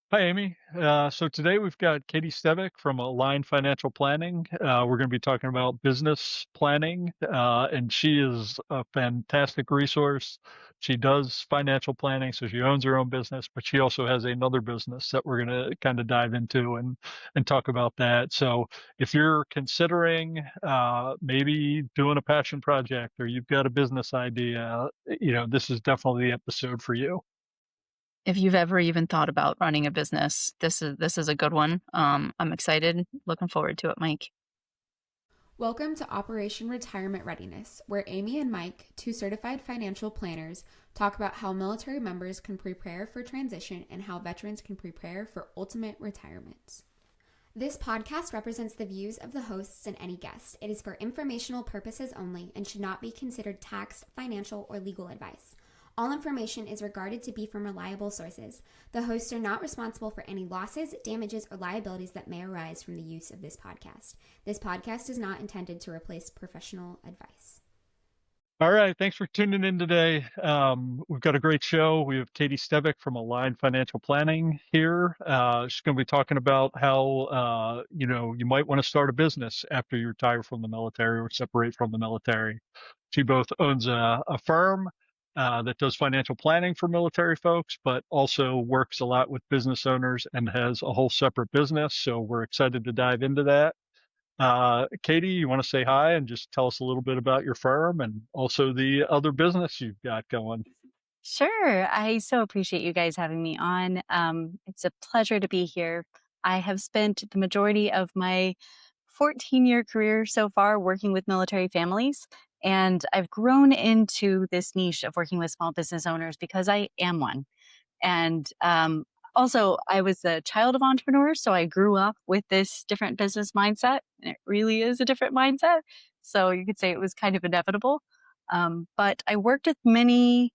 Hi, Amy. So today we've got Katy Stevick from Align Financial Planning. We're going to be talking about business planning, and she is a fantastic resource. She does financial planning, so she owns her own business, but she also has another business that we're going to kind of dive into and talk about that. So if you're considering maybe doing a passion project or you've got a business idea, this is definitely the episode for you. If you've ever even thought about running a business, this is a good one. I'm excited, looking forward to it, Mike. Welcome to Operation Retirement Readiness, where Amy and Mike, two certified financial planners, talk about how military members can prepare for transition and how veterans can prepare for ultimate retirement. This podcast represents the views of the hosts and any guest. It is for informational purposes only and should not be considered tax, financial, or legal advice. All information is regarded to be from reliable sources. The hosts are not responsible for any losses, damages, or liabilities that may arise from the use of this podcast. This podcast is not intended to replace professional advice. All right. Thanks for tuning in today. We've got a great show. We have Katy Stevick from Align Financial Planning here. She's going to be talking about how, you might want to start a business after you retire from the military or separate from the military. She both owns a firm that does financial planning for military folks, but also works a lot with business owners and has a whole separate business. So we're excited to dive into that. Katy, you want to say hi and just tell us a little bit about your firm and also the other business you've got going? Sure. I so appreciate you guys having me on. It's a pleasure to be here. I have spent the majority of my 14-year career so far working with military families, and I've grown into this niche of working with small business owners because I am one. And also, I was a child of entrepreneurs, so I grew up with this different business mindset, and it really is a different mindset. So you could say it was kind of inevitable. But I worked with many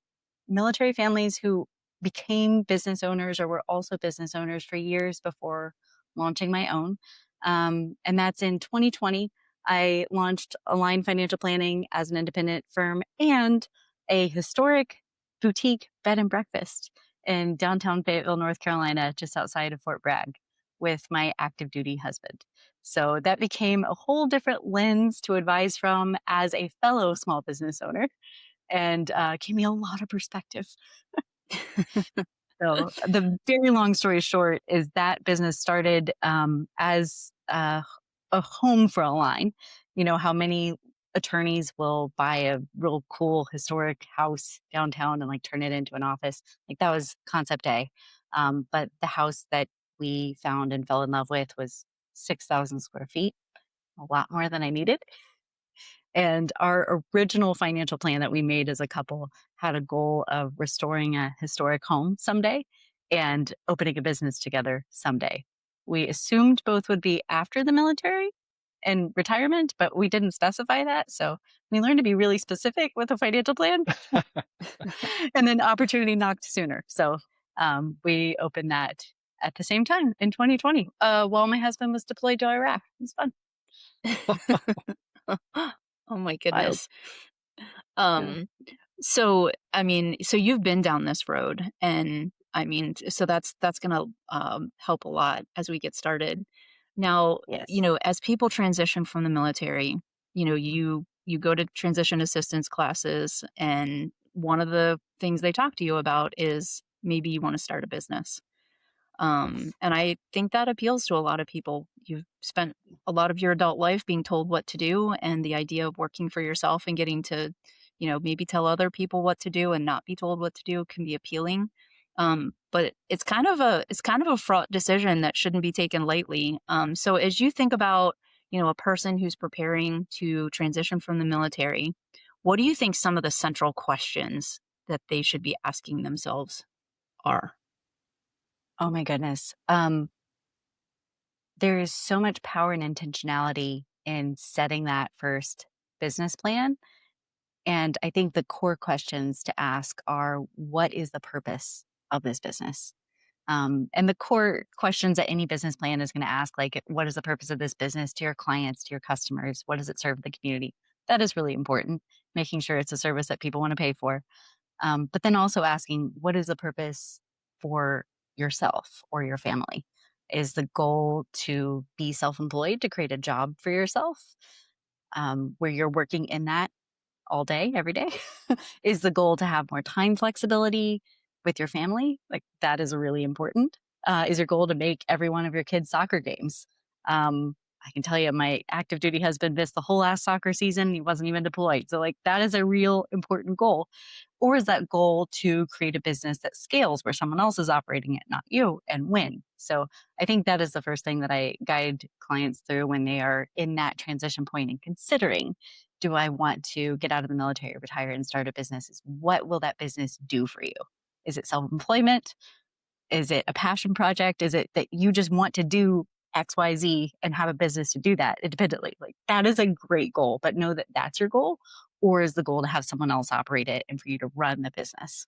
military families who became business owners or were also business owners for years before launching my own. And that's in 2020. I launched Align Financial Planning as an independent firm and a historic boutique bed and breakfast in downtown Fayetteville, North Carolina, just outside of Fort Bragg, with my active duty husband. So that became a whole different lens to advise from as a fellow small business owner and gave me a lot of perspective. So the very long story short is that business started as a home for a line. You know how many attorneys will buy a real cool historic house downtown and like turn it into an office. Like that was concept A. But the house that we found and fell in love with was 6,000 square feet, a lot more than I needed. And our original financial plan that we made as a couple had a goal of restoring a historic home someday and opening a business together someday. We assumed both would be after the military and retirement, but we didn't specify that. So we learned to be really specific with a financial plan. And then opportunity knocked sooner. So we opened that at the same time in 2020 while my husband was deployed to Iraq. It was fun. Oh my Wild. goodness. Yeah. Um, so you've been down this road, and so that's gonna help a lot as we get started. Now, Yes. as people transition from the military, you go to transition assistance classes, and one of the things they talk to you about is maybe you want to start a business. Yes. And I think that appeals to a lot of people. You've spent a lot of your adult life being told what to do, and the idea of working for yourself and getting to, maybe tell other people what to do and not be told what to do can be appealing. But it's kind of a fraught decision that shouldn't be taken lightly. So as you think about, a person who's preparing to transition from the military, what do you think some of the central questions that they should be asking themselves are? Oh my goodness. There is so much power and intentionality in setting that first business plan. And I think the core questions to ask are what is the purpose of this business? And the core questions that any business plan is going to ask, like, what is the purpose of this business to your clients, to your customers? What does it serve the community? That is really important, making sure it's a service that people want to pay for. But then also asking, what is the purpose for yourself or your family? Is the goal to be self-employed, to create a job for yourself, where you're working in that all day, every day? Is the goal to have more time flexibility with your family? Like, that is really important. Is your goal to make every one of your kids' soccer games? I can tell you, my active duty husband missed the whole last soccer season. He wasn't even deployed. So, like, that is a real important goal. Or is that goal to create a business that scales where someone else is operating it, not you, and win? So, I think that is the first thing that I guide clients through when they are in that transition point and considering, do I want to get out of the military, retire, and start a business? Is what will that business do for you? Is it self employment? Is it a passion project? Is it that you just want to do XYZ and have a business to do that independently? Like, that is a great goal, but know that that's your goal. Or is the goal to have someone else operate it and for you to run the business?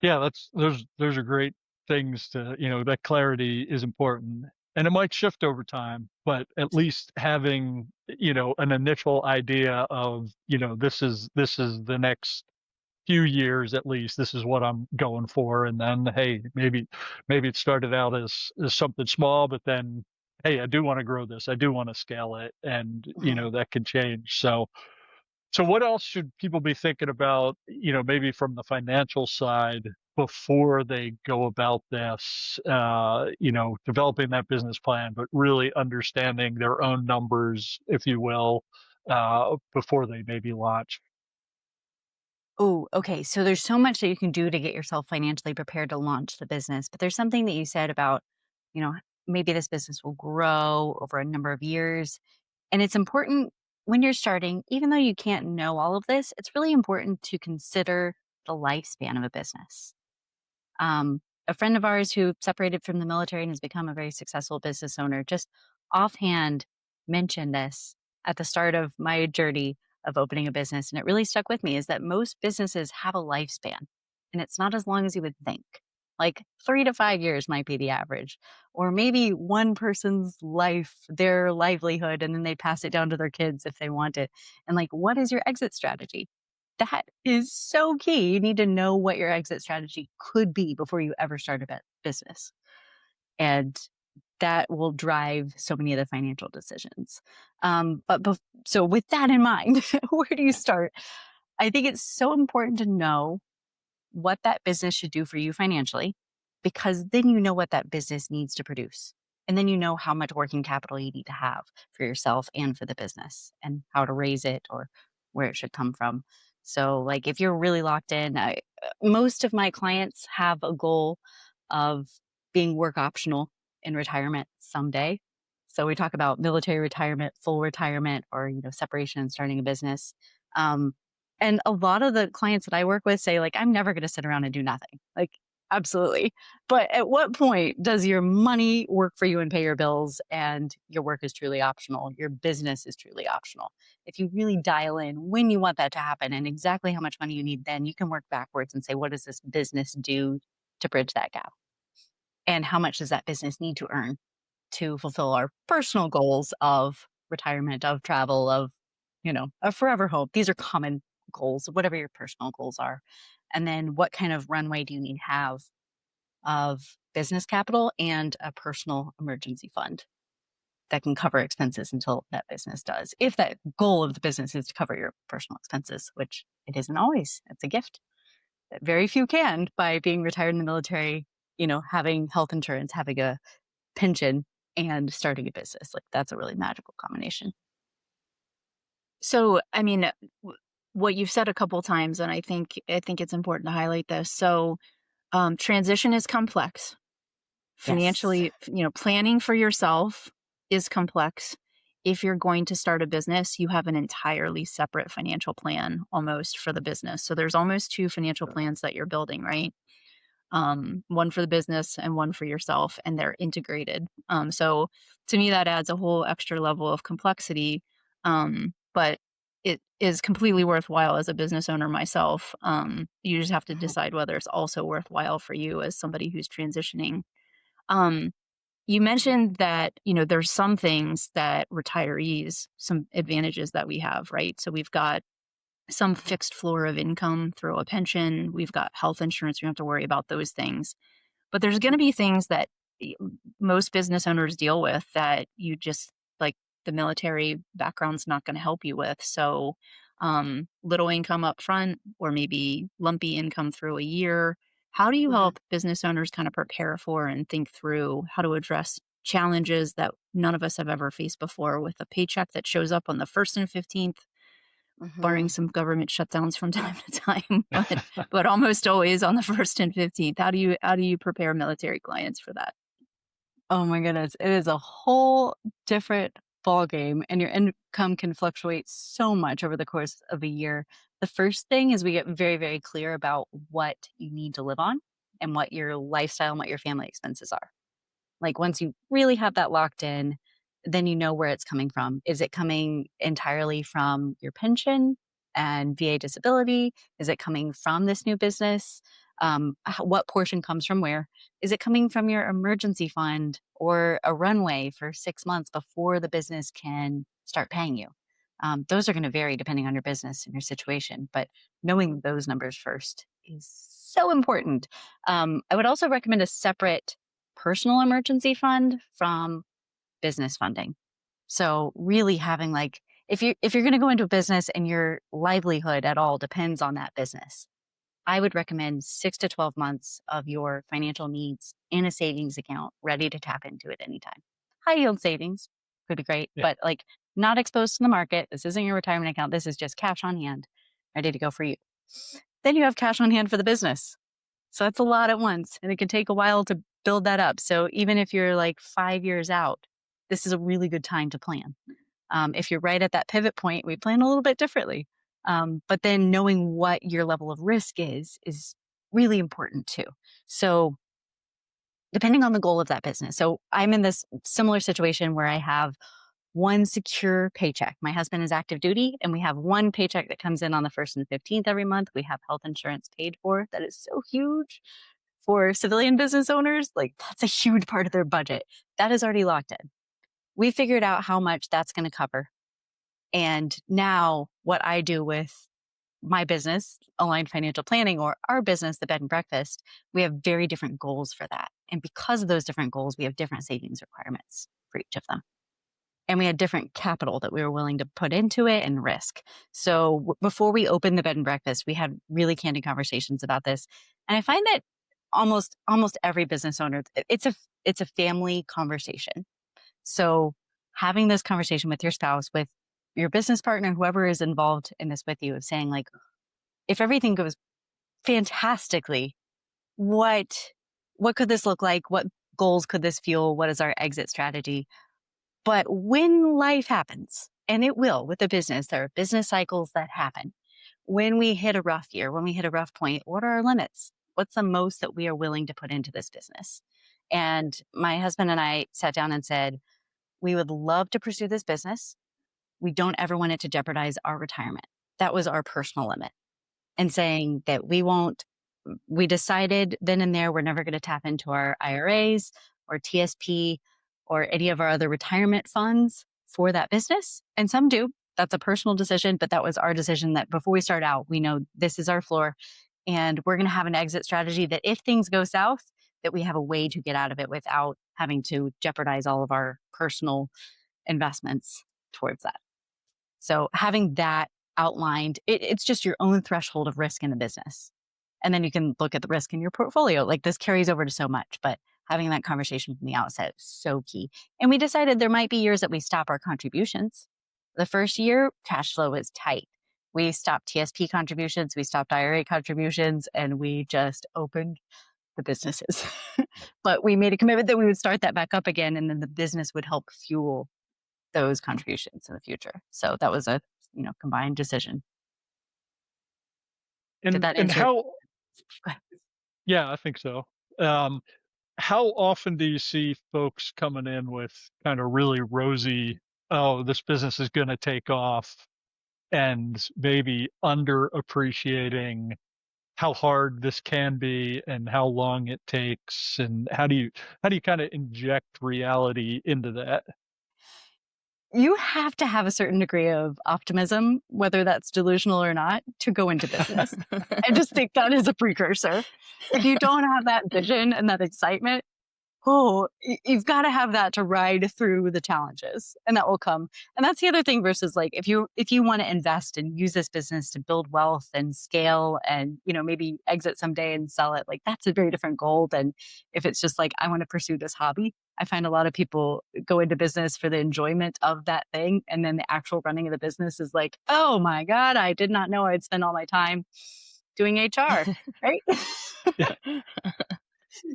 Yeah, those are great things to, that clarity is important. And it might shift over time, but at least having, an initial idea of, this is the next few years at least, this is what I'm going for. And then, hey, maybe it started out as something small, but then, hey, I do want to grow this. I do want to scale it. And, Mhm. that can change. So what else should people be thinking about, maybe from the financial side before they go about this, developing that business plan, but really understanding their own numbers, if you will, before they maybe launch? Oh, okay. So there's so much that you can do to get yourself financially prepared to launch the business. But there's something that you said about, you know, maybe this business will grow over a number of years. And it's important when you're starting, even though you can't know all of this, it's really important to consider the lifespan of a business. A friend of ours who separated from the military and has become a very successful business owner just offhand mentioned this at the start of my journey of opening a business. And it really stuck with me is that most businesses have a lifespan and it's not as long as you would think. Like 3 to 5 years might be the average, or maybe one person's life, their livelihood, and then they pass it down to their kids if they want it. And like, what is your exit strategy? That is so key. You need to know what your exit strategy could be before you ever start a business. And that will drive so many of the financial decisions. So, with that in mind, where do you start? I think it's so important to know what that business should do for you financially, because then you know what that business needs to produce. And then you know how much working capital you need to have for yourself and for the business and how to raise it or where it should come from. So, like, if you're really locked in, most of my clients have a goal of being work optional in retirement someday. So we talk about military retirement, full retirement, or separation and starting a business. Um, and a lot of the clients that I work with say, like, I'm never going to sit around and do nothing. Like, absolutely. But at what point does your money work for you and pay your bills and your work is truly optional? Your business is truly optional. If you really dial in when you want that to happen and exactly how much money you need, then you can work backwards and say, what does this business do to bridge that gap? And how much does that business need to earn to fulfill our personal goals of retirement, of travel, of, a forever home? These are common goals, whatever your personal goals are. And then what kind of runway do you need to have of business capital and a personal emergency fund that can cover expenses until that business does? If that goal of the business is to cover your personal expenses, which it isn't always, it's a gift that very few can by being retired in the military, having health insurance, having a pension, and starting a business. Like, that's a really magical combination. So, I mean, what you've said a couple times, and I think it's important to highlight this. So, transition is complex. Yes. Financially, planning for yourself is complex. If you're going to start a business, you have an entirely separate financial plan almost for the business. So there's almost two financial plans that you're building, right? One for the business and one for yourself, and they're integrated. So to me, that adds a whole extra level of complexity. But it is completely worthwhile as a business owner myself. You just have to Mhm. decide whether it's also worthwhile for you as somebody who's transitioning. Um, you mentioned that, there's some things that retirees, some advantages that we have, right? So we've got some fixed floor of income through a pension. We've got health insurance. We don't have to worry about those things. But there's going to be things that most business owners deal with that you just like the military background's not going to help you with. So, little income up front or maybe lumpy income through a year. How do you Mhm. help business owners kind of prepare for and think through how to address challenges that none of us have ever faced before with a paycheck that shows up on the 1st and 15th, barring Mhm. some government shutdowns from time to time, but almost always on the 1st and 15th. How do you prepare military clients for that? Oh my goodness. It is a whole different ball game, and your income can fluctuate so much over the course of a year. The first thing is we get very, very clear about what you need to live on and what your lifestyle and what your family expenses are. Like once you really have that locked in, then you know where it's coming from. Is it coming entirely from your pension and VA disability? Is it coming from this new business? What portion comes from where? Is it coming from your emergency fund or a runway for 6 months before the business can start paying you? Those are going to vary depending on your business and your situation, but knowing those numbers first is so important. I would also recommend a separate personal emergency fund from business funding. So really having like if you're going to go into a business and your livelihood at all depends on that business, I would recommend 6 to 12 months of your financial needs in a savings account ready to tap into at any time. High yield savings could be great, Yeah. but like not exposed to the market. This isn't your retirement account. This is just cash on hand ready to go for you. Then you have cash on hand for the business. So that's a lot at once, and it can take a while to build that up. So even if you're like 5 years out, this is a really good time to plan. If you're right at that pivot point, we plan a little bit differently. But then knowing what your level of risk is really important too. So depending on the goal of that business. So I'm in this similar situation where I have one secure paycheck. My husband is active duty, and we have one paycheck that comes in on the 1st and 15th every month. We have health insurance paid for. That is so huge for civilian business owners. Like, that's a huge part of their budget. That is already locked in. We figured out how much that's going to cover. And now, what I do with my business, Aligned Financial Planning, or our business, the Bed and Breakfast, we have very different goals for that. And because of those different goals, we have different savings requirements for each of them. And we had different capital that we were willing to put into it and risk. So before we opened the Bed and Breakfast, we had really candid conversations about this. And I find that almost every business owner, it's a family conversation. So having this conversation with your spouse, with your business partner, whoever is involved in this with you, of saying like, if everything goes fantastically, what could this look like? What goals could this fuel? What is our exit strategy? But when life happens, and it will with the business, there are business cycles that happen. When we hit a rough year, when we hit a rough point, what are our limits? What's the most that we are willing to put into this business? And my husband and I sat down and said, we would love to pursue this business. We don't ever want it to jeopardize our retirement. That was our personal limit. And saying that we decided then and there, we're never going to tap into our IRAs or TSP or any of our other retirement funds for that business. And some do. That's a personal decision, but that was our decision that before we start out, we know this is our floor and we're going to have an exit strategy that if things go south, that we have a way to get out of it without having to jeopardize all of our personal investments towards that. So having that outlined, it's just your own threshold of risk in the business. And then you can look at the risk in your portfolio. Like this carries over to so much, but having that conversation from the outset is so key. And we decided there might be years that we stop our contributions. The first year, cash flow was tight. We stopped TSP contributions, we stopped IRA contributions, and we just opened the businesses. But we made a commitment that we would start that back up again, and then the business would help fuel those contributions in the future. So that was a combined decision. Did that And answer? how? Go ahead. Yeah, I think so. Um, how often do you see folks coming in with kind of really rosy, oh, this business is going to take off, and maybe underappreciating how hard this can be and how long it takes, and how do you kind of inject reality into that? you have to have a certain degree of optimism, whether that's delusional or not, to go into business. I just think that is a precursor. If you don't have that vision and that excitement, you've got to have that to ride through the challenges, and that will come. And that's the other thing versus like if you want to invest and use this business to build wealth and scale and, maybe exit someday and sell it, like that's a very different goal than if it's just like, I want to pursue this hobby. I find a lot of people go into business for the enjoyment of that thing. And then the actual running of the business is like, oh my God, I did not know I'd spend all my time doing HR, right? Yeah.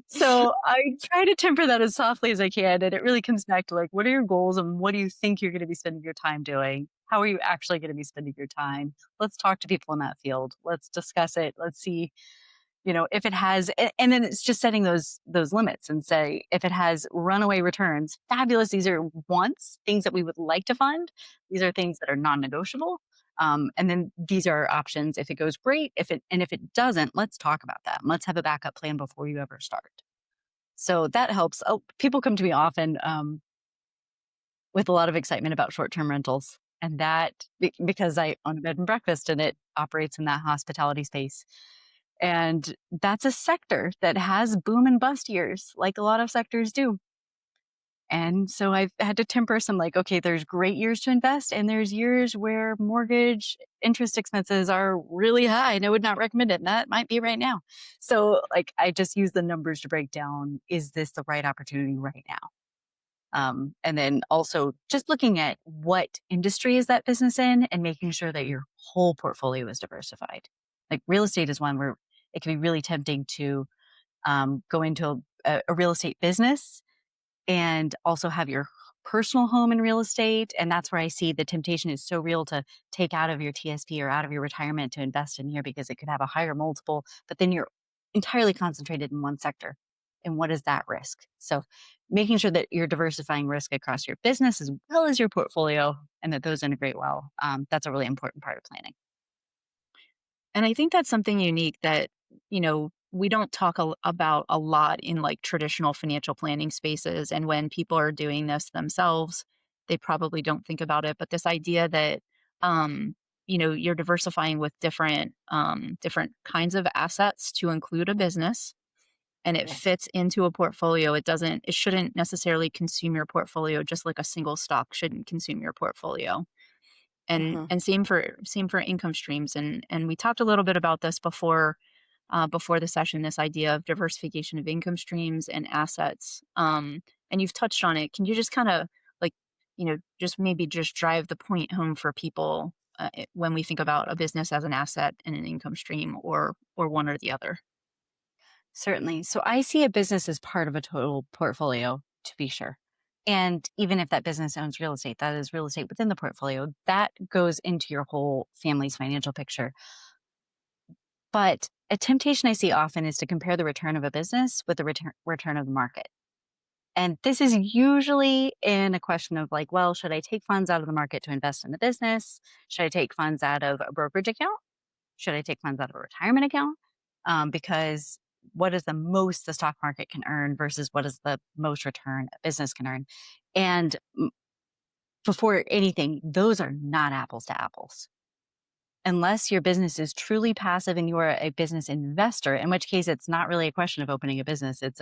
So I try to temper that as softly as I can. And it really comes back to like, what are your goals and what do you think you're going to be spending your time doing? How are you actually going to be spending your time? Let's talk to people in that field. Let's discuss it. Let's see, if it has, and then it's just setting those limits and say, if it has runaway returns, fabulous. These are wants, things that we would like to fund. These are things that are non-negotiable. And then these are options. If it goes great, if it doesn't, let's talk about that. And let's have a backup plan before you ever start. So that helps. Oh, people come to me often with a lot of excitement about short-term rentals. And that because I own a bed and breakfast and it operates in that hospitality space. And that's a sector that has boom and bust years, like a lot of sectors do. And so I've had to temper some like, okay, there's great years to invest and there's years where mortgage interest expenses are really high and I would not recommend it. And that might be right now. So like, I just use the numbers to break down, is this the right opportunity right now? And then also just looking at what industry is that business in and making sure that your whole portfolio is diversified. Like real estate is one where it can be really tempting to go into a real estate business and also have your personal home in real estate. And that's where I see the temptation is so real to take out of your TSP or out of your retirement to invest in here because it could have a higher multiple, but then you're entirely concentrated in one sector. And what is that risk? So making sure that you're diversifying risk across your business as well as your portfolio and that those integrate well. That's a really important part of planning. And I think that's something unique that, we don't talk about a lot in like traditional financial planning spaces. And when people are doing this themselves, they probably don't think about it. But this idea that, you're diversifying with different kinds of assets to include a business and it fits into a portfolio. It shouldn't necessarily consume your portfolio, just like a single stock shouldn't consume your portfolio. And same for income streams. And we talked a little bit about this before the session, this idea of diversification of income streams and assets. And you've touched on it. Can you just kind of like, just maybe just drive the point home for people when we think about a business as an asset and an income stream or one or the other? Certainly. So I see a business as part of a total portfolio, to be sure. And even if that business owns real estate, that is real estate within the portfolio, that goes into your whole family's financial picture. But a temptation I see often is to compare the return of a business with the return of the market. And this is usually in a question of like, well, should I take funds out of the market to invest in the business? Should I take funds out of a brokerage account? Should I take funds out of a retirement account? Because what is the most the stock market can earn versus what is the most return a business can earn? And before anything, those are not apples to apples. Unless your business is truly passive and you are a business investor, in which case it's not really a question of opening a business. It's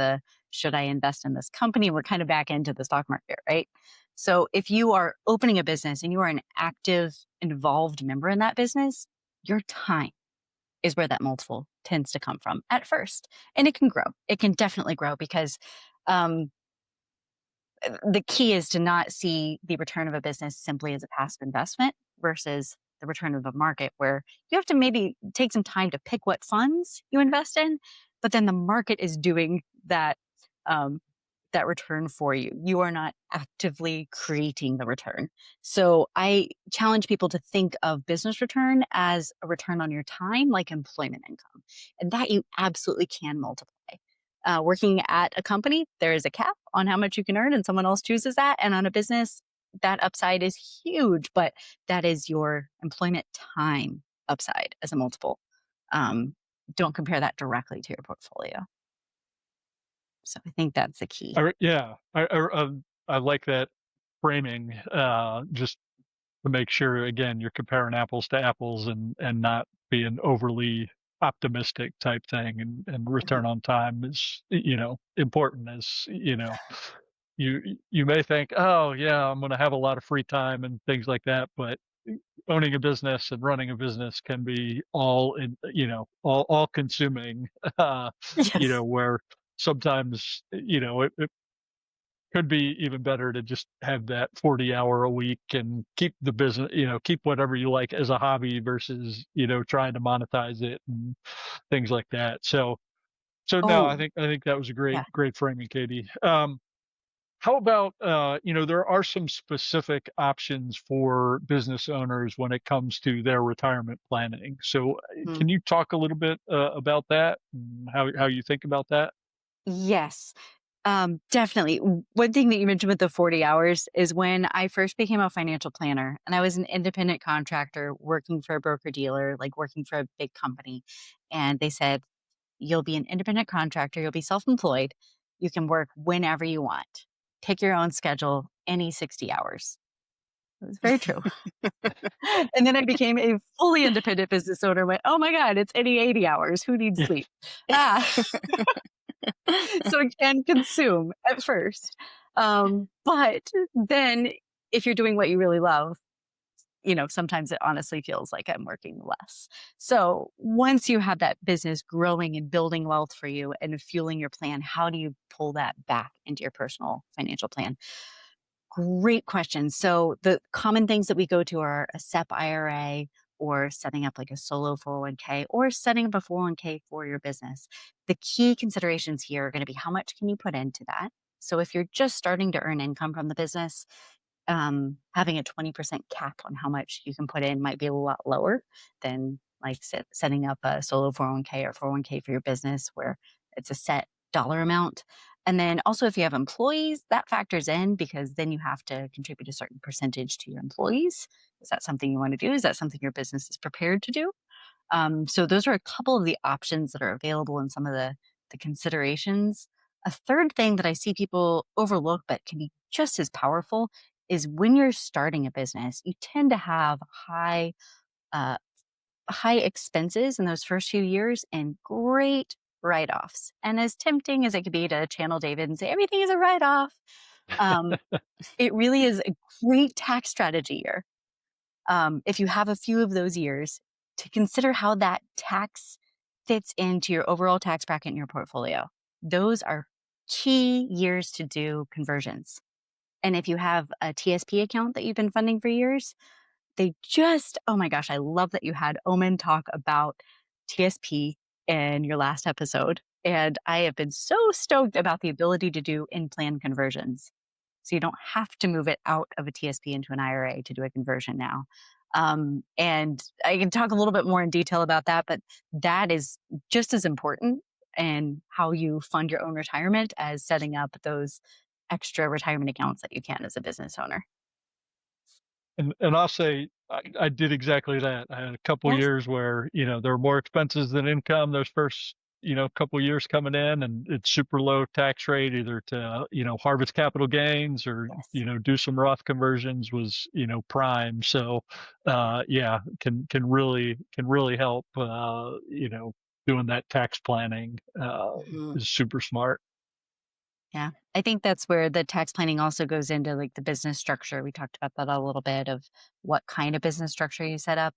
should I invest in this company? We're kind of back into the stock market, right? So if you are opening a business and you are an active, involved member in that business, your time is where that multiple tends to come from at first. And it can grow. It can definitely grow because the key is to not see the return of a business simply as a passive investment versus the return of the market, where you have to maybe take some time to pick what funds you invest in, but then the market is doing that that return for you. You are not actively creating the return. So I challenge people to think of business return as a return on your time, like employment income, and that you absolutely can multiply. Working at a company, there is a cap on how much you can earn and someone else chooses that. And on a business, that upside is huge, but that is your employment time upside as a multiple. Don't compare that directly to your portfolio. So I think that's the key. Yeah, I like that framing, just to make sure, again, you're comparing apples to apples and not being overly optimistic type thing. And return on time is, important as, you may think, oh yeah, I'm going to have a lot of free time and things like that, but owning a business and running a business can be all in, all consuming, Yes. where sometimes, it could be even better to just have that 40-hour a week and keep the business, keep whatever you like as a hobby versus, trying to monetize it and things like that. So no, I Oh, think that was a yeah. great framing, Katie. How about, there are some specific options for business owners when it comes to their retirement planning. So Mm. can you talk a little bit about that and how you think about that? Yes. Definitely. One thing that you mentioned with the 40 hours is when I first became a financial planner and I was an independent contractor working for a broker dealer, like working for a big company. And they said, you'll be an independent contractor, you'll be self employed, you can work whenever you want, pick your own schedule, any 60 hours. It was very true. And then I became a fully independent business owner, went, oh my God, it's any 80 hours. Who needs Yeah. sleep? Ah. So it can consume at first. But then if you're doing what you really love, sometimes it honestly feels like I'm working less. So once you have that business growing and building wealth for you and fueling your plan, how do you pull that back into your personal financial plan? Great question. So the common things that we go to are a SEP IRA or setting up like a solo 401k or setting up a 401k for your business. The key considerations here are going to be how much can you put into that? So if you're just starting to earn income from the business, having a 20% cap on how much you can put in might be a lot lower than like setting up a solo 401k or 401k for your business where it's a set dollar amount. And then also, if you have employees, that factors in because then you have to contribute a certain percentage to your employees. Is that something you want to do? Is that something your business is prepared to do? So those are a couple of the options that are available in some of the considerations. A third thing that I see people overlook but can be just as powerful is when you're starting a business, you tend to have uh, high expenses in those first few years and great write-offs. And as tempting as it could be to channel David and say everything is a write-off, um, it really is a great tax strategy year if you have a few of those years, to consider how that tax fits into your overall tax bracket in your portfolio. Those are key years to do conversions. And if you have a TSP account that you've been funding for years, oh my gosh, I love that you had Omen talk about TSP in your last episode. And I have been so stoked about the ability to do in plan conversions. So you don't have to move it out of a TSP into an IRA to do a conversion now. And I can talk a little bit more in detail about that, but that is just as important in how you fund your own retirement as setting up those extra retirement accounts that you can as a business owner. And I'll say I did exactly that. I had a couple Yes. years where, there were more expenses than income those first, couple years coming in, and it's super low tax rate either to, harvest capital gains or, Yes. do some Roth conversions was, prime. So yeah, can really help, doing that tax planning Mhm. is super smart. Yeah. I think that's where the tax planning also goes into like the business structure. We talked about that a little bit of what kind of business structure you set up.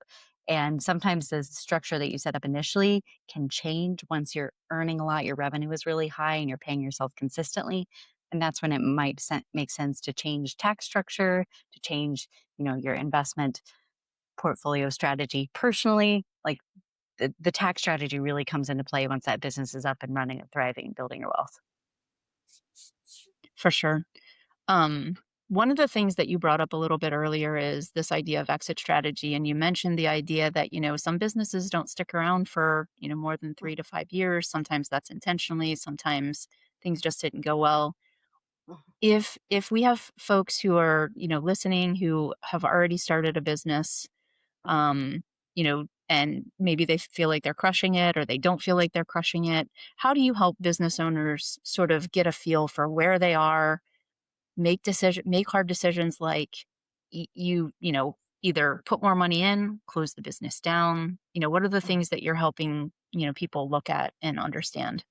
And sometimes the structure that you set up initially can change once you're earning a lot, your revenue is really high and you're paying yourself consistently. And that's when it might make sense to change tax structure, to change, your investment portfolio strategy personally. Like the tax strategy really comes into play once that business is up and running and thriving, building your wealth. For sure. Um, One of the things that you brought up a little bit earlier is this idea of exit strategy. And you mentioned the idea that, some businesses don't stick around for, more than 3 to 5 years. Sometimes that's intentionally, sometimes things just didn't go well. If we have folks who are, listening who have already started a business, and maybe they feel like they're crushing it or they don't feel like they're crushing it, how do you help business owners sort of get a feel for where they are make hard decisions like either put more money in, close the business down. What are the things that you're helping, people look at and understand?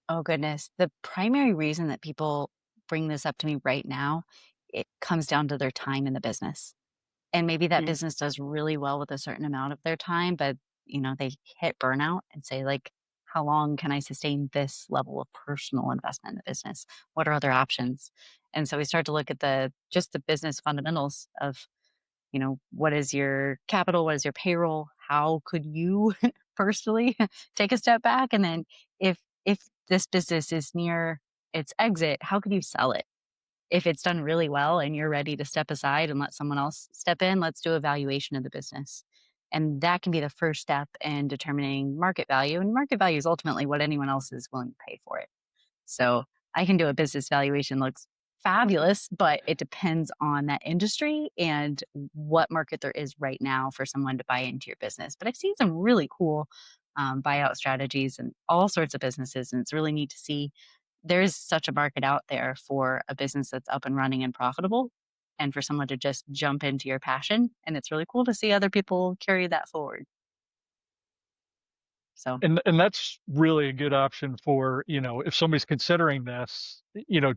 Oh, goodness. The primary reason that people bring this up to me right now, it comes down to their time in the business. And maybe that Mm, business does really well with a certain amount of their time, but they hit burnout and say, like, how long can I sustain this level of personal investment in the business? What are other options? And so we start to look at just the business fundamentals of, what is your capital? What is your payroll? How could you personally take a step back? And then if this business is near its exit, how could you sell it? If it's done really well and you're ready to step aside and let someone else step in, let's do a valuation of the business. And that can be the first step in determining market value. And market value is ultimately what anyone else is willing to pay for it. So I can do a business valuation, looks fabulous, but it depends on that industry and what market there is right now for someone to buy into your business. But I've seen some really cool buyout strategies and all sorts of businesses. And it's really neat to see there's such a market out there for a business that's up and running and profitable and for someone to just jump into your passion. And it's really cool to see other people carry that forward. So, And that's really a good option for, if somebody's considering this,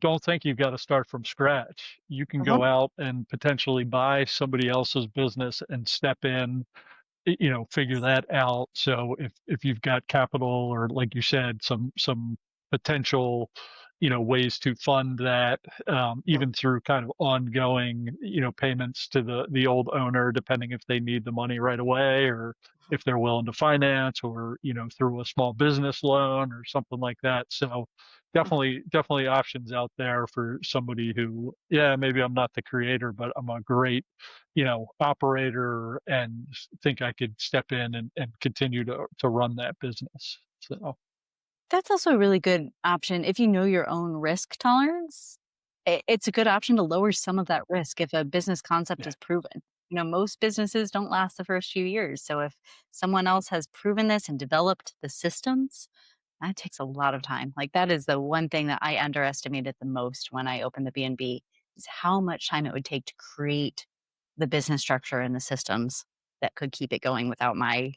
don't think you've got to start from scratch. You can uh-huh. go out and potentially buy somebody else's business and step in, figure that out. So if you've got capital or, like you said, some potential, ways to fund that, even through kind of ongoing, payments to the old owner, depending if they need the money right away or if they're willing to finance or, through a small business loan or something like that. So definitely options out there for somebody who, yeah, maybe I'm not the creator, but I'm a great, operator and think I could step in and continue to run that business. So That's also a really good option if you know your own risk tolerance. It's a good option to lower some of that risk if a business concept yeah, is proven. Most businesses don't last the first few years. So if someone else has proven this and developed the systems, that takes a lot of time. Like that is the one thing that I underestimated the most when I opened the B&B is how much time it would take to create the business structure and the systems that could keep it going without my,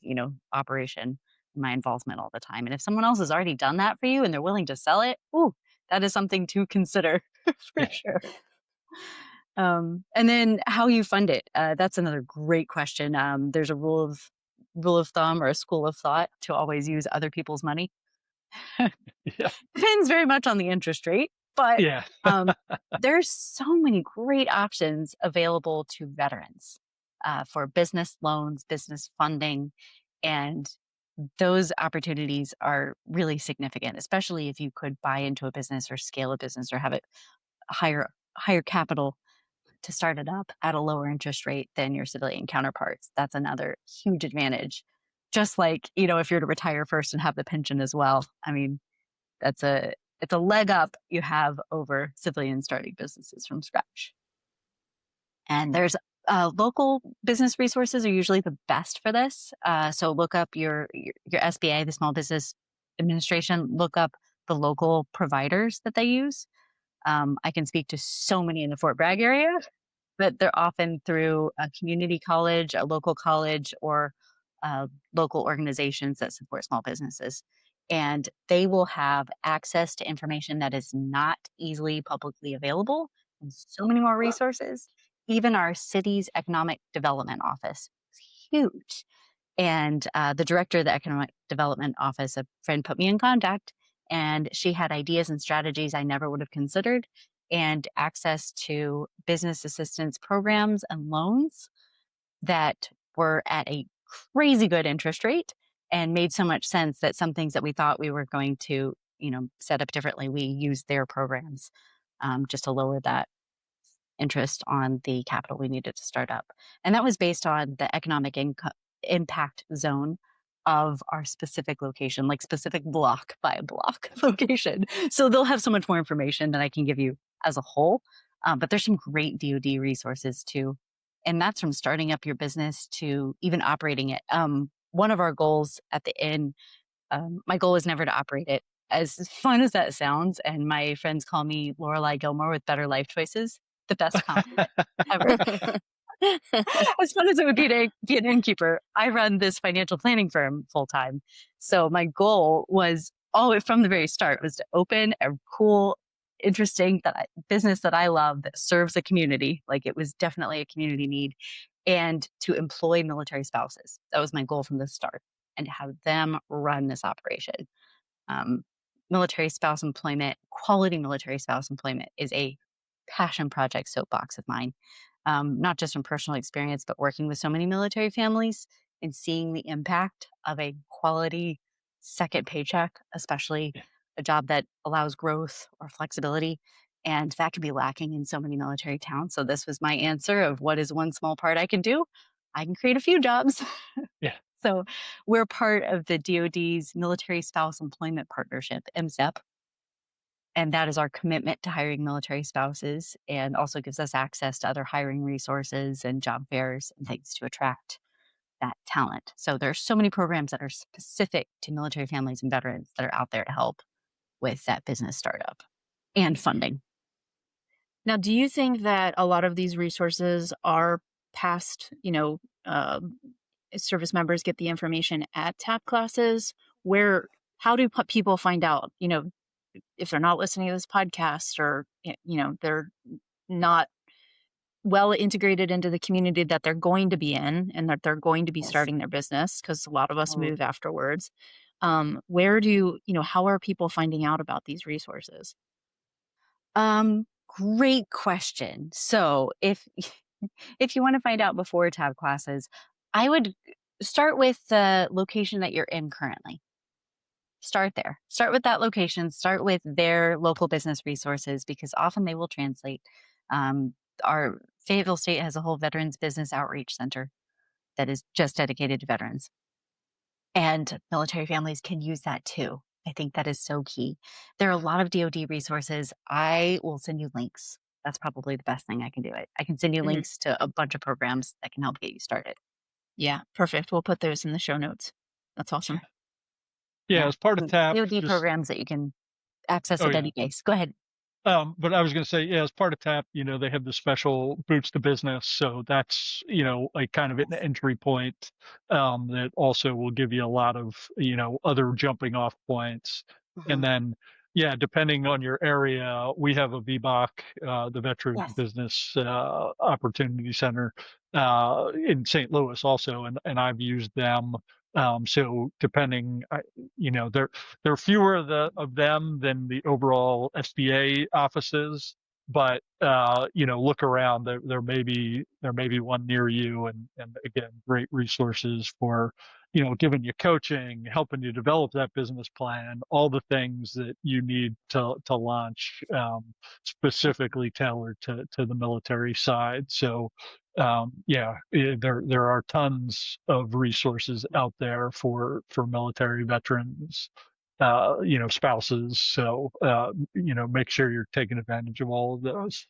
operation, my involvement all the time. And if someone else has already done that for you and they're willing to sell it, ooh, that is something to consider for yeah. sure. And then how you fund it. That's another great question. There's a rule of thumb or a school of thought to always use other people's money. Yeah. Depends very much on the interest rate, but Yeah. um, there's so many great options available to veterans for business loans, business funding, and those opportunities are really significant, especially if you could buy into a business or scale a business or have it higher capital to start it up at a lower interest rate than your civilian counterparts. That's another huge advantage. Just like, if you're to retire first and have the pension as well. I mean, it's a leg up you have over civilians starting businesses from scratch. And there's local business resources are usually the best for this. So look up your SBA, the Small Business Administration. Look up the local providers that they use. I can speak to so many in the Fort Bragg area, but they're often through a community college, a local college, or local organizations that support small businesses. And they will have access to information that is not easily publicly available and so many more resources. Even our city's economic development office is huge. And the director of the economic development office, a friend put me in contact, and she had ideas and strategies I never would have considered and access to business assistance programs and loans that were at a crazy good interest rate and made so much sense that some things that we thought we were going to, set up differently, we used their programs just to lower that interest on the capital we needed to start up. And that was based on the impact zone of our specific location, like specific block by block location. So they'll have so much more information than I can give you as a whole. But there's some great DoD resources too. And that's from starting up your business to even operating it. One of our goals at the end, my goal is never to operate it. as fun as that sounds, and my friends call me Lorelai Gilmore with better life choices, the best compliment ever. As fun as it would be to be an innkeeper, I run this financial planning firm full time. So my goal was always from the very start was to open a cool, interesting business that I love that serves the community. Like it was definitely a community need, and to employ military spouses. That was my goal from the start, and to have them run this operation. Um, Military spouse employment, quality military spouse employment is a passion project soapbox of mine. Not just from personal experience, but working with so many military families and seeing the impact of a quality second paycheck, especially Yeah. a job that allows growth or flexibility. And that can be lacking in so many military towns. So this was my answer of what is one small part I can do? I can create a few jobs. Yeah. So we're part of the DoD's Military Spouse Employment Partnership, MSEP, and that is our commitment to hiring military spouses, and also gives us access to other hiring resources and job fairs and things to attract that talent. So there's so many programs that are specific to military families and veterans that are out there to help with that business startup and funding. Now, do you think that a lot of these resources are past, service members get the information at TAP classes? How do people find out, if they're not listening to this podcast, or, they're not well integrated into the community that they're going to be in and that they're going to be Yes. starting their business, because a lot of us Oh. move afterwards. How are people finding out about these resources? Great question. So if if you want to find out before TAB classes, I would start with the location that you're in currently. Start there. Start with that location. Start with their local business resources, because often they will translate. Our Fayetteville State has a whole Veterans Business Outreach Center that is just dedicated to veterans. And military families can use that too. I think that is so key. There are a lot of DoD resources. I will send you links. That's probably the best thing I can do. I can send you Mhm. links to a bunch of programs that can help get you started. Yeah, perfect. We'll put those in the show notes. That's awesome. Yeah, as part of TAP, DoD just programs that you can access oh at yeah. any place. Go ahead. But I was going to say, yeah, as part of TAP, they have the special boots to business. So that's, like kind of an entry point, that also will give you a lot of, other jumping off points. And then, yeah, depending on your area, we have a VBOC, the Veterans Yes. Business, Opportunity Center, in St. Louis also. And I've used them. So depending, there are fewer of them than the overall SBA offices, but look around. There may be one near you, and again, great resources for giving you coaching, helping you develop that business plan, all the things that you need to launch, specifically tailored to the military side. So there are tons of resources out there for military veterans, spouses. So make sure you're taking advantage of all of those.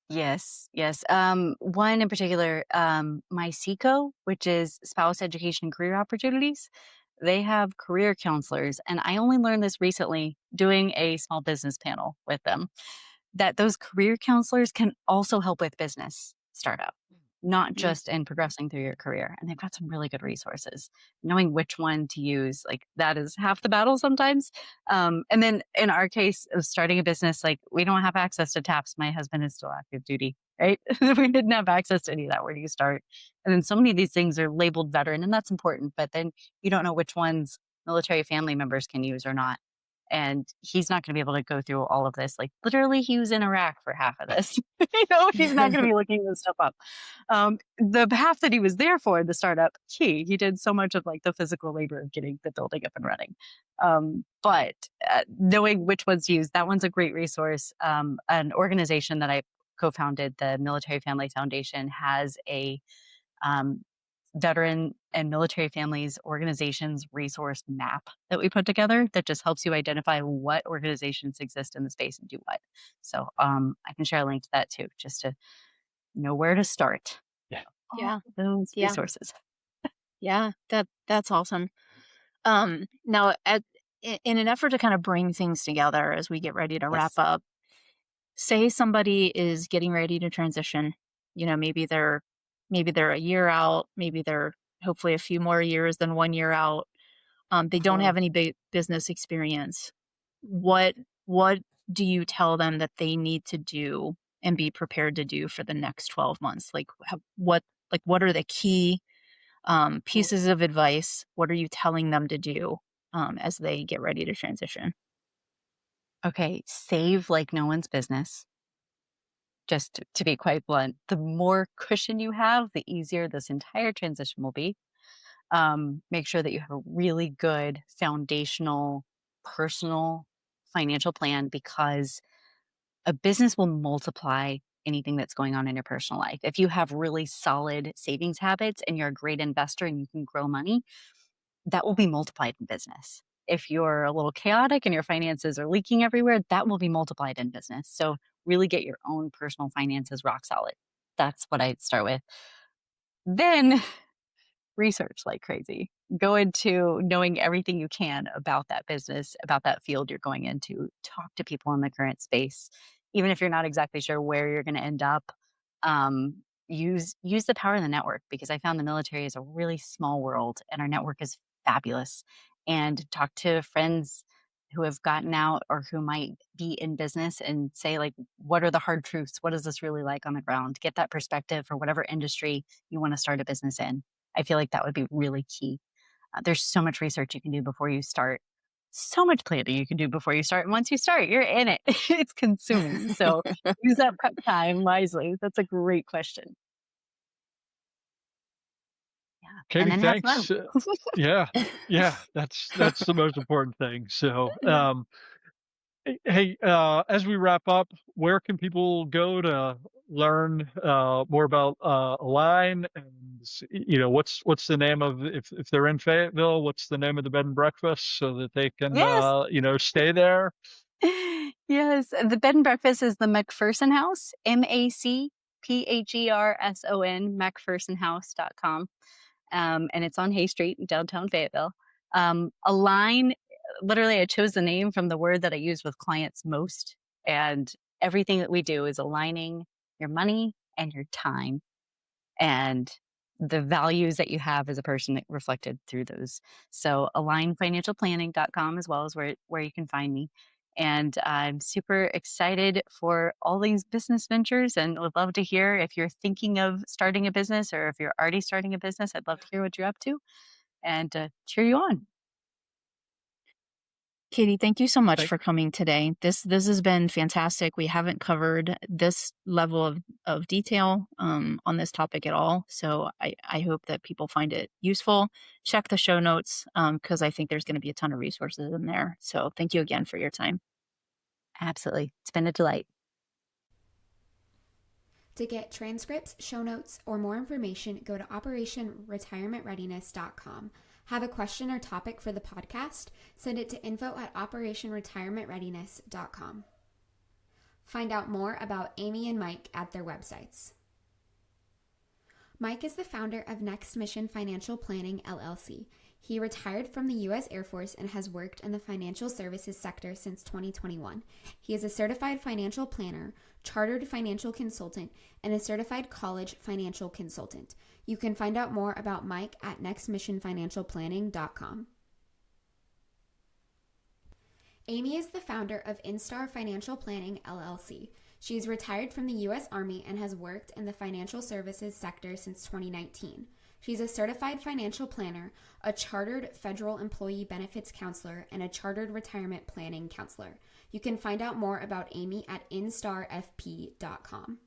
Yes, yes. One in particular, MySeco, which is Spouse Education and Career Opportunities. They have career counselors, and I only learned this recently doing a small business panel with them, that those career counselors can also help with business startup, not just in progressing through your career. And they've got some really good resources. Knowing which one to use, like that is half the battle sometimes. And then in our case of starting a business, like we don't have access to TAPS. My husband is still active duty, right? We didn't have access to any of that. Where do you start? And then so many of these things are labeled veteran, and that's important, but then you don't know which ones military family members can use or not. And he's not going to be able to go through all of this. Like literally, he was in Iraq for half of this. He's not going to be looking this stuff up. The half that he was there for, the startup, he did so much of like the physical labor of getting the building up and running. But knowing which ones to use, that one's a great resource. An organization that I co-founded, the Military Family Foundation, has a veteran and military families organizations resource map that we put together that just helps you identify what organizations exist in the space and do what. So I can share a link to that too, just to know where to start. Yeah. Yeah. Those Yeah. resources. Yeah, that's awesome. Now in an effort to kind of bring things together as we get ready to wrap Yes. up, say somebody is getting ready to transition, maybe they're a year out, maybe they're hopefully a few more years than 1 year out. They don't Mhm. have any business experience. What do you tell them that they need to do and be prepared to do for the next 12 months? What are the key Well, pieces of advice? What are you telling them to do as they get ready to transition? Okay, save like no one's business. Just to be quite blunt, the more cushion you have, the easier this entire transition will be. Make sure that you have a really good foundational personal financial plan, because a business will multiply anything that's going on in your personal life. If you have really solid savings habits and you're a great investor and you can grow money, that will be multiplied in business. If you're a little chaotic and your finances are leaking everywhere, that will be multiplied in business. So really get your own personal finances rock solid. That's what I'd start with. Then research like crazy. Go into knowing everything you can about that business, about that field you're going into. Talk to people in the current space, even if you're not exactly sure where you're going to end up. Use the power of the network, because I found the military is a really small world and our network is fabulous. And talk to friends who have gotten out or who might be in business and say, like, what are the hard truths? What is this really like on the ground? Get that perspective for whatever industry you want to start a business in. I feel like that would be really key. There's so much research you can do before you start, so much planning you can do before you start. And once you start, you're in it. It's consuming. So use that prep time wisely. That's a great question. Yeah. And Katie, then have fun. thanks. Yeah, yeah, that's the most important thing. So, Yeah. hey, as we wrap up, where can people go to learn more about Align? And what's the name of, if they're in Fayetteville, what's the name of the bed and breakfast so that they can Yes. stay there? Yes. The bed and breakfast is the McPherson House, MacPherson, MacPhersonhouse.com. And it's on Hay Street in downtown Fayetteville. Align, literally, I chose the name from the word that I use with clients most. And everything that we do is aligning your money and your time and the values that you have as a person that reflected through those. So alignfinancialplanning.com as well as where you can find me. And I'm super excited for all these business ventures and would love to hear if you're thinking of starting a business or if you're already starting a business. I'd love to hear what you're up to and cheer you on. Katie, thank you so much Thank, for coming today. This has been fantastic. We haven't covered this level of detail on this topic at all. So I hope that people find it useful. Check the show notes because I think there's going to be a ton of resources in there. So thank you again for your time. Absolutely. It's been a delight. To get transcripts, show notes, or more information, go to operationretirementreadiness.com. Have a question or topic for the podcast? Send it to info@operationretirementreadiness.com. Find out more about Amy and Mike at their websites. Mike is the founder of Next Mission Financial Planning, LLC. He retired from the U.S. Air Force and has worked in the financial services sector since 2021. He is a certified financial planner, chartered financial consultant, and a certified college financial consultant. You can find out more about Mike at nextmissionfinancialplanning.com. Amy is the founder of Instar Financial Planning, LLC. She is retired from the U.S. Army and has worked in the financial services sector since 2019. She's a certified financial planner, a chartered federal employee benefits counselor, and a chartered retirement planning counselor. You can find out more about Amy at instarfp.com.